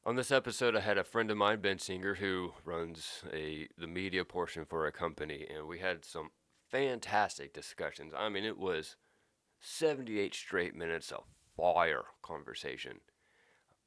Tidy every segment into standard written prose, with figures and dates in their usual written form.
On this episode, I had a friend of mine, Ben Singer, who runs the media portion for a company, and we had some fantastic discussions. I mean, it was 78 straight minutes of fire conversation.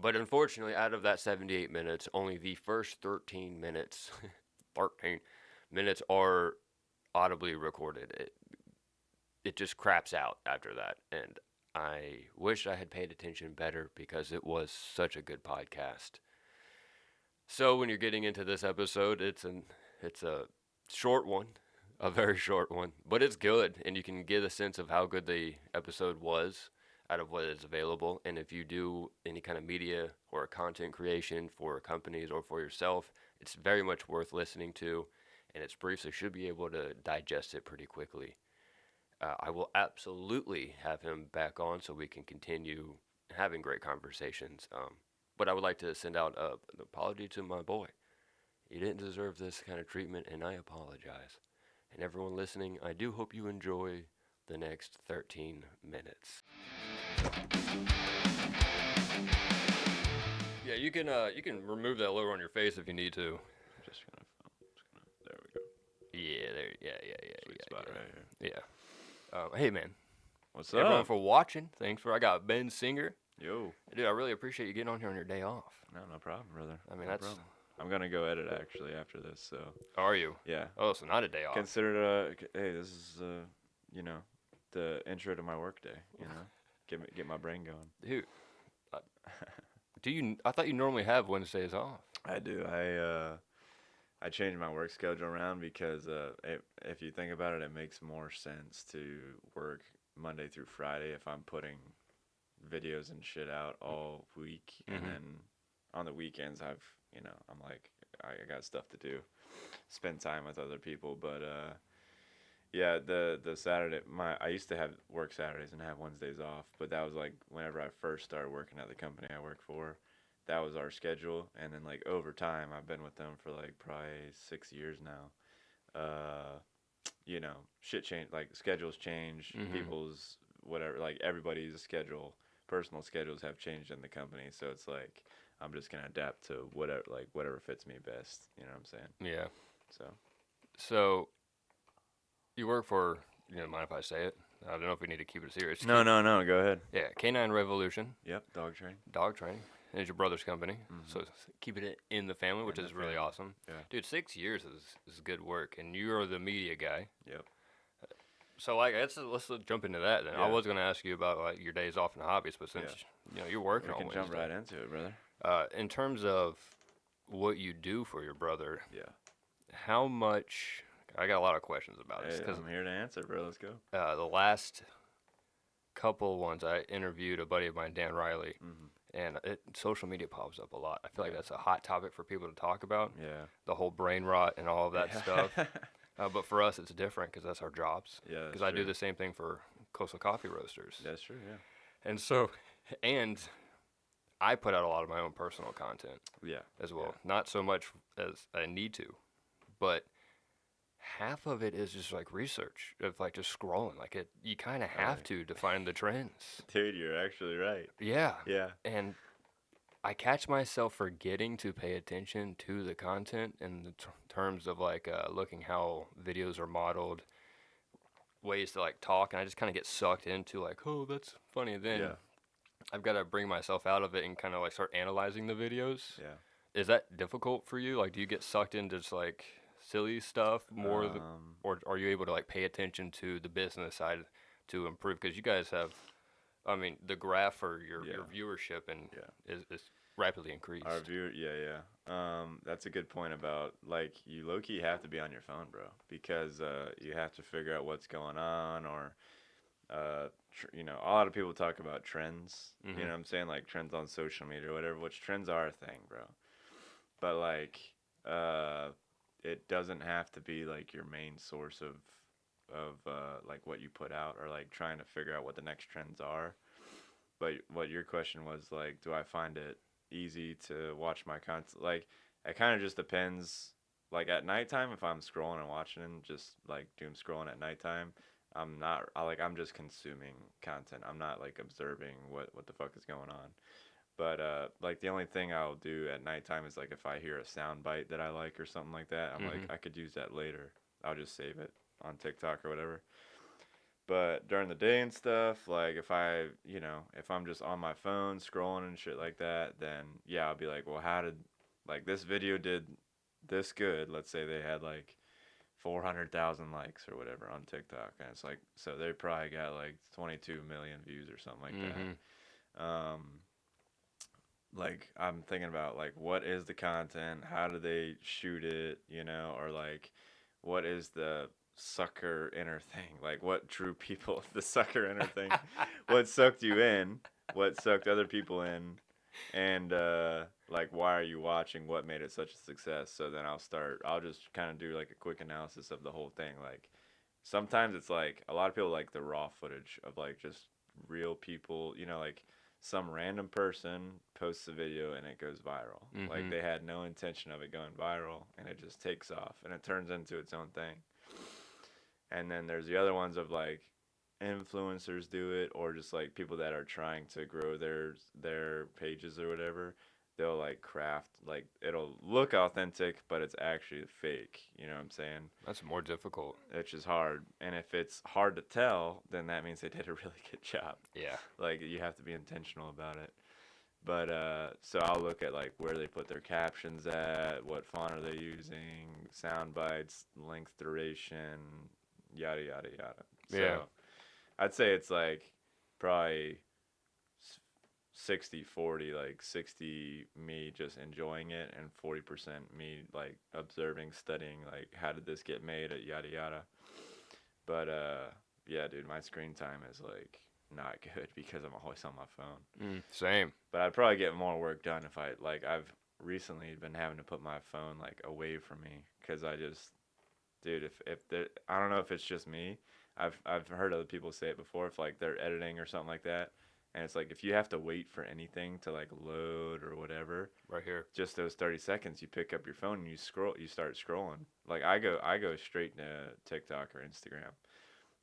But unfortunately, out of that 78 minutes, only the first 13 minutes, 13 minutes are audibly recorded. It just craps out after that, and I wish I had paid attention better because it was such a good podcast. So when you're getting into this episode, it's a short one, a very short one, but it's good, and you can get a sense of how good the episode was out of what is available. And if you do any kind of media or content creation for companies or for yourself, it's very much worth listening to, and it's brief, so you should be able to digest it pretty quickly. I will absolutely have him back on so we can continue having great conversations. But I would like to send out an apology to my boy. You didn't deserve this kind of treatment, and I apologize. And everyone listening, I do hope you enjoy the next 13 minutes. Yeah, you can remove that logo on your face if you need to. There we go. Yeah, there. Yeah. Sweet spot yeah. right here. Yeah. Hey man, What's everyone up? for watching. Thanks for I got Ben Singer. Yo. Dude, I really appreciate you getting on here on your day off. No problem, brother. I mean, no that's. problem. I'm gonna go edit actually after this, so Are you? yeah. Oh, so not a day off. Consider it. Hey, this is the intro to my work day. Get my brain going. Dude, do you? I thought you normally have Wednesdays off. I do. I changed my work schedule around because if you think about it, it makes more sense to work Monday through Friday if I'm putting videos and shit out all week, and then on the weekends I'm like I got stuff to do, spend time with other people. But yeah, the Saturday I used to have work Saturdays and have Wednesdays off, but that was like whenever I first started working at the company I work for. That was our schedule, and then like over time, I've been with them for like probably 6 years now. Shit change, like schedules change, people's whatever, like everybody's personal schedules have changed in the company. So it's like I'm just gonna adapt to whatever fits me best. You know what I'm saying? Yeah. So You work for. You don't mind if I say it? I don't know if we need to keep it serious. no, go ahead. Yeah, Canine Revolution Yep, dog training. Dog Training. It's your brother's company, so keeping it in the family, which is really awesome. Yeah. Dude, 6 years is good work, and you're the media guy. Yep. So like, let's jump into that then. Yeah. I was gonna ask you about like your days off and hobbies, but since you're working We on can jump right into it, brother. In terms of what you do for your brother, Yeah. how much? I got a lot of questions about this Hey, because I'm here to answer, bro. Let's go. the last couple ones I interviewed a buddy of mine, Dan Riley, and social media pops up a lot. I feel like that's a hot topic for people to talk about. Yeah. The whole brain rot and all of that stuff. But for us, it's different because that's our jobs. Yeah, Because I do the same thing for Coastal Coffee Roasters. That's true, yeah. And so, and I put out a lot of my own personal content Yeah. as well. Not so much as I need to, but half of it is just like research of like just scrolling. Like you kind of have to find the trends. Dude, you're actually right. Yeah. Yeah. And I catch myself forgetting to pay attention to the content in the terms of like looking how videos are modeled, ways to like talk, and I just kind of get sucked into like, oh, that's funny. And then I've got to bring myself out of it and kind of like start analyzing the videos. Yeah. Is that difficult for you? Like, do you get sucked into just like silly stuff more, or are you able to like pay attention to the business side to improve? Because you guys have, I mean, the graph for your viewership and is rapidly increased. Our viewer, that's a good point about like you low key have to be on your phone, bro, because you have to figure out what's going on, or a lot of people talk about trends. You know what I'm saying, like trends on social media or whatever, which trends are a thing, bro. But like, it doesn't have to be like your main source of like what you put out, or like trying to figure out what the next trends are. But what your question was, like, do I find it easy to watch my content? Like, it kind of just depends. Like at nighttime, if I'm scrolling and watching, just like doom scrolling at nighttime, I'm just consuming content. I'm not like observing what the fuck is going on. But like the only thing I'll do at nighttime is like if I hear a sound bite that I like or something like that, I'm like I could use that later. I'll just save it on TikTok or whatever. But during the day and stuff, like if I, if I'm just on my phone scrolling and shit like that, then yeah, I'll be like, well, how did, like, this video did this good? Let's say they had like 400,000 likes or whatever on TikTok, and it's like, so they probably got like 22 million views or something like that. Like I'm thinking about like what is the content? How do they shoot it? Or like what is the sucker inner thing? Like what drew people the sucker inner thing? What sucked you in? What sucked other people in? And like why are you watching? What made it such a success? So then I'll just kind of do like a quick analysis of the whole thing. Like sometimes it's like a lot of people like the raw footage of like just real people, like some random person posts a video and it goes viral. Like they had no intention of it going viral and it just takes off and it turns into its own thing. And then there's the other ones of like influencers do it, or just like people that are trying to grow their pages or whatever. They'll like craft, like it'll look authentic but it's actually fake, you know what I'm saying? That's more difficult. Which is hard. And if it's hard to tell, then that means they did a really good job. Yeah. Like you have to be intentional about it. But so I'll look at like where they put their captions at, what font are they using, sound bites, length, duration, yada yada yada. So Yeah. I'd say it's like probably 60-40, like 60 me just enjoying it and 40% me like observing, studying, like how did this get made at yada yada. But yeah, dude, my screen time is like not good because I'm always on my phone. Same. But I'd probably get more work done if I've recently been having to put my phone like away from me because I just, dude, I don't know if it's just me. I've heard other people say it before, if like they're editing or something like that, and it's like if you have to wait for anything to like load or whatever, Right here. just those 30 seconds, you pick up your phone and you start scrolling. Like I go straight to TikTok or Instagram,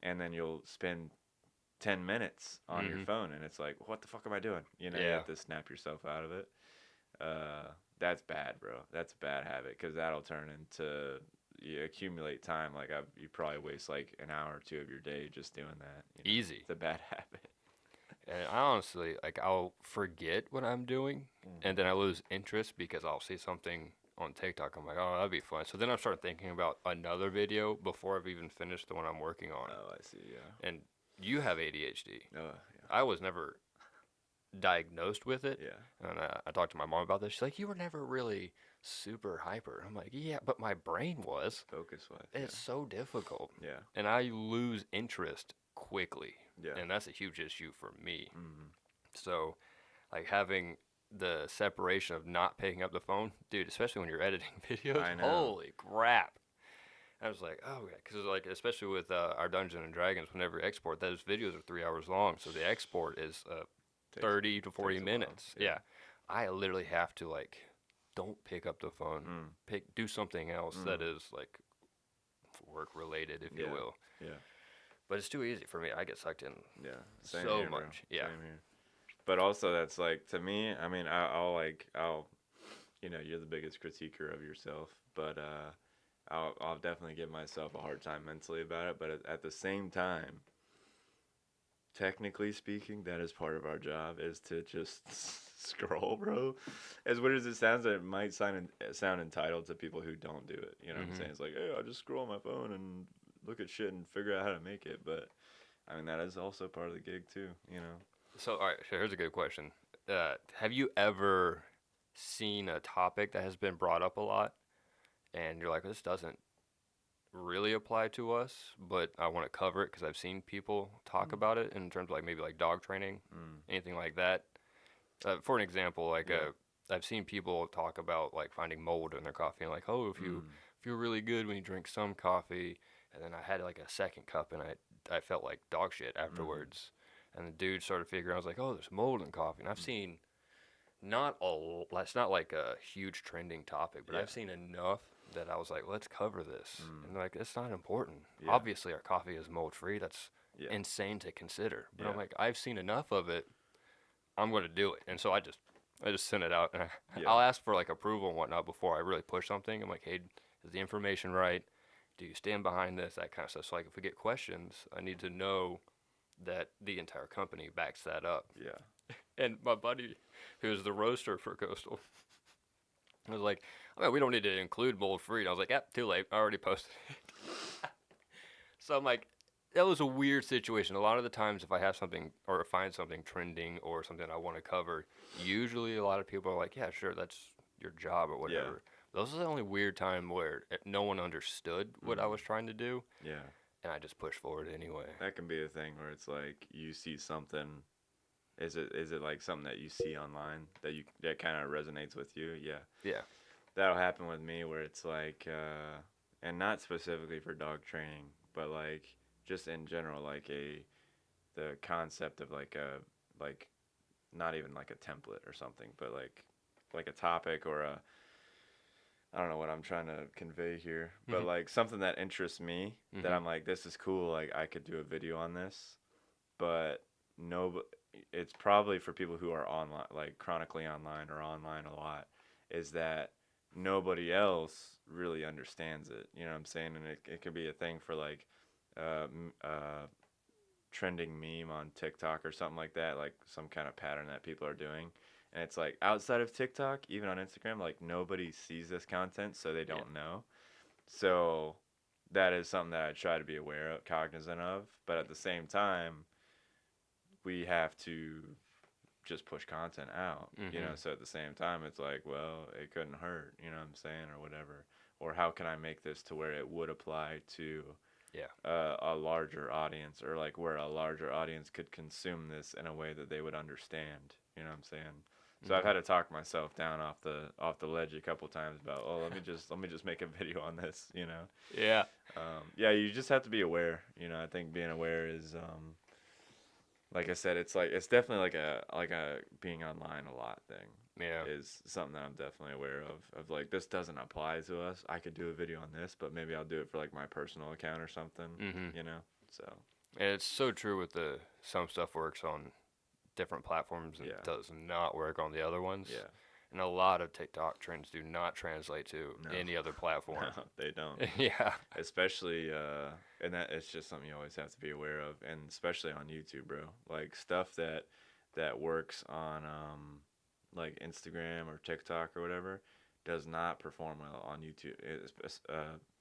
and then you'll spend 10 minutes on your phone, and it's like, what the fuck am I doing? You have to snap yourself out of it. That's bad, bro. That's a bad habit because that'll turn into, you accumulate time. Like you probably waste like an hour or two of your day just doing that. Easy. It's a bad habit. And I honestly, like, I'll forget what I'm doing, and then I lose interest because I'll see something on TikTok. I'm like, oh, that'd be fun. So then I start thinking about another video before I've even finished the one I'm working on. Oh, I see, yeah. And you have ADHD. Oh, yeah. I was never diagnosed with it. Yeah. And I talked to my mom about this. She's like, you were never really super hyper. I'm like, yeah, but my brain was. Focus-wise. It's so difficult. Yeah. And I lose interest quickly. Yeah. And that's a huge issue for me. So, like, having the separation of not picking up the phone, dude, especially when you're editing videos, I know. holy crap. I was like, oh, yeah, because, like, especially with our Dungeons and Dragons, whenever you export, those videos are 3 hours long, so the export is 30 to 40 minutes. Yeah. I literally have to, like, don't pick up the phone. Do something else that is, like, work-related, if you will. Yeah. But it's too easy for me. I get sucked in Same so here, bro. much. Yeah. Same here. But also that's like, to me, I mean, I'll you're the biggest critiquer of yourself, but I'll definitely give myself a hard time mentally about it. But at the same time, technically speaking, that is part of our job, is to just scroll, bro. As weird as it sounds, it might sound entitled to people who don't do it. You know what I'm saying? It's like, hey, I'll just scroll on my phone and look at shit and figure out how to make it. But I mean, that is also part of the gig too, So, all right, so here's a good question. Have you ever seen a topic that has been brought up a lot, and you're like, this doesn't really apply to us, but I want to cover it because I've seen people talk about it in terms of, like, maybe like dog training, anything like that? For an example, like I've seen people talk about like finding mold in their coffee and like, oh, if you feel really good when you drink some coffee. And then I had like a second cup, and I felt like dog shit afterwards. And the dude started figuring, I was like, oh, there's mold in coffee. And I've seen it's not like a huge trending topic, but I've seen enough that I was like, let's cover this. And like, it's not important. Yeah. Obviously, our coffee is mold free. That's insane to consider. But I'm like, I've seen enough of it. I'm going to do it. And so I just I just send it out, and Yeah. I'll ask for like approval and whatnot before I really push something. I'm like, hey, is the information right? Do you stand behind this? That kind of stuff. So like, if we get questions, I need to know that the entire company backs that up. Yeah. And my buddy, who's the roaster for Coastal, was like, "I mean, we don't need to include mold free." And I was like, "Yep, too late. I already posted it." So I'm like, that was a weird situation. A lot of the times, if I have something or find something trending or something I want to cover, usually a lot of people are like, "Yeah, sure, that's your job or Yeah. whatever." Those are the only weird time where no one understood what I was trying to do, Yeah. and I just pushed forward anyway. That can be a thing where it's like you see something. Is it like something that you see online that kind of resonates with you? Yeah. Yeah. That'll happen with me where it's like, and not specifically for dog training, but like just in general, like the concept of like not even like a template or something, but like a topic or I don't know what I'm trying to convey here, but Mhm. like something that interests me that Mhm. I'm like, this is cool, like I could do a video on this, but no, it's probably for people who are online, like chronically online or online a lot, is that nobody else really understands it. You know what I'm saying? And it could be a thing for like uh, trending meme on TikTok or something like that, like some kind of pattern that people are doing. And it's like outside of TikTok, even on Instagram, like nobody sees this content, so they Yeah. don't know. So that is something that I try to be aware of, cognizant of. But at the same time, we have to just push content out, Mhm. So at the same time, it's like, well, it couldn't hurt, you know what I'm saying, or whatever. Or how can I make this to where it would apply to Yeah. a larger audience, or like where a larger audience could consume this in a way that they would understand, you know what I'm saying? So I've Mhm. had to talk myself down off the ledge a couple times about, oh, let me just make a video on this, Yeah. Yeah, you just have to be aware. I think being aware is like I said, it's definitely like a being online a lot thing Yeah. is something that I'm definitely aware of like this doesn't apply to us. I could do a video on this, but maybe I'll do it for like my personal account or something, Mhm. you know. So, And it's so true with the some stuff works on different platforms and yeah. does not work on the other ones. Yeah. And a lot of TikTok trends do not translate to No. any other platform. No, they don't. Yeah. Especially and that it's just something you always have to be aware of, and especially on YouTube, bro. Like stuff that works on like Instagram or TikTok or whatever does not perform well on YouTube.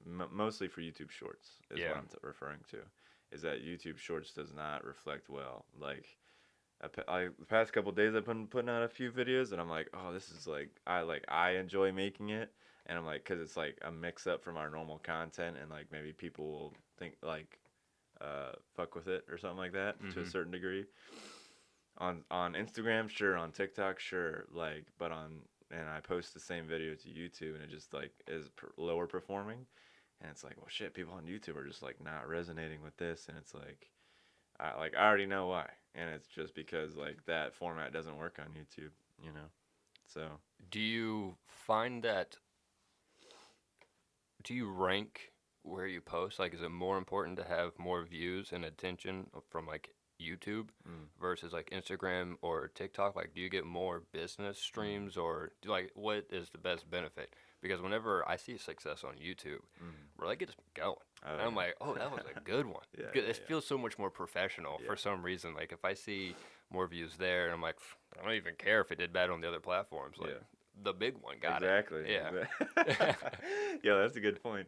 Mostly for YouTube Shorts is what Yeah. I'm referring to. Is that YouTube Shorts does not reflect well. Like the past couple days I've been putting out a few videos, and I'm like, oh, this is I enjoy making it, and I'm like, cause it's like a mix up from our normal content, and like maybe people will think like fuck with it or something like that to a Mhm. certain degree. On Instagram, sure. On TikTok, sure. Like, but and I post the same video to YouTube, and it just like is lower performing, and it's like, well, shit. People on YouTube are just like not resonating with this, and it's like, I already know why, and it's just because like that format doesn't work on YouTube, you know. So Do you find that do you rank where you post? Like, is it more important to have more views and attention from like YouTube mm, versus like Instagram or TikTok? Like, do you get more business mm, streams or like what is the best benefit? Because whenever I see success on YouTube, mm. bro, that gets me going. Oh And I'm like, oh, yeah. that was a good one. Yeah, 'Cause yeah, it feels so much more professional yeah, for some reason. Like, if I see more views there, I'm like, I don't even care if it did bad on the other platforms. yeah. Like, the big one got it. Exactly. Yeah. Yeah, that's a good point.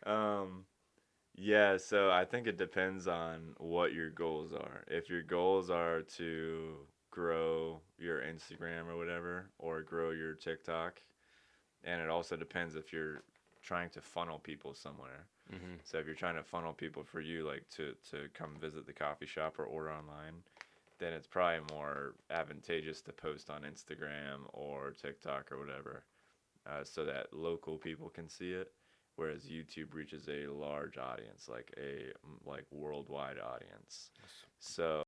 Um, yeah, so I think it depends on what your goals are. If your goals are to grow your Instagram or whatever, or grow your TikTok, and it also depends if you're trying to funnel people somewhere. Hmm. So if you're trying to funnel people for you, like to come visit the coffee shop or order online, then it's probably more advantageous to post on Instagram or TikTok or whatever, so that local people can see it. Whereas YouTube reaches a large audience, like a worldwide audience. So